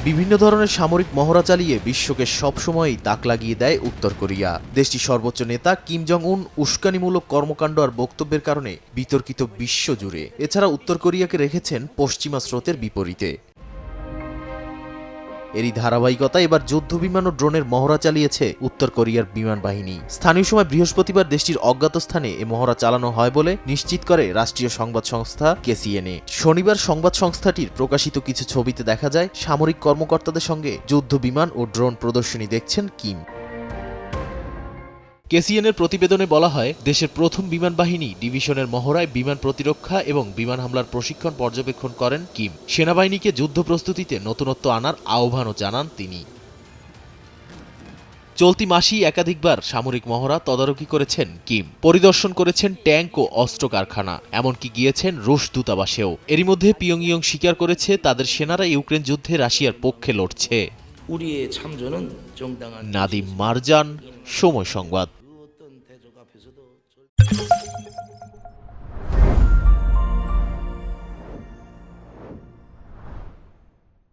বিভিন্ন ধরনের সামরিক মহড়া চালিয়ে বিশ্বকে সবসময়ই তাক লাগিয়ে দেয় উত্তর কোরিয়া। দেশটির সর্বোচ্চ নেতা কিম জং উন উস্কানিমূলক কর্মকাণ্ড আর বক্তব্যের কারণে বিতর্কিত বিশ্ব জুড়ে। এছাড়া উত্তর কোরিয়াকে রেখেছেন পশ্চিমা স্রোতের বিপরীতে। এরই ধারাবাহিকতা এবার যুদ্ধবিমান ও ড্রোনের মহড়া চালিয়েছে উত্তর কোরিয়ার বিমান বাহিনী। স্থানীয় সময় বৃহস্পতিবার দেশটির অজ্ঞাত স্থানে এ মহড়া চালানো হয় বলে নিশ্চিত করে রাষ্ট্রীয় সংবাদ সংস্থা কেসিএনএ। শনিবার সংবাদ সংস্থাটির প্রকাশিত কিছু ছবিতে দেখা যায় সামরিক কর্মকর্তাদের সঙ্গে যুদ্ধবিমান ও ড্রোন প্রদর্শনী দেখছেন কিম। কেসিএনের প্রতিবেদনে বলা হয়, দেশের প্রথম বিমান বাহিনী ডিভিশনের মহড়ায় বিমান প্রতিরক্ষা এবং বিমান হামলার প্রশিক্ষণ পর্যবেক্ষণ করেন কিম। সেনাবাহিনীকে যুদ্ধ প্রস্তুতিতে নতুনত্ব আনার আহ্বানও জানান তিনি। চলতি মাসেই একাধিকবার সামরিক মহড়া তদারকি করেছেন কিম। পরিদর্শন করেছেন ট্যাঙ্ক ও অস্ত্র কারখানা, এমনকি গিয়েছেন রুশ দূতাবাসেও। এরই মধ্যে পিয়ংইয়ং স্বীকার করেছে তাদের সেনারা ইউক্রেন যুদ্ধে রাশিয়ার পক্ষে লড়ছে। নাদিম মারজান, সময় সংবাদ।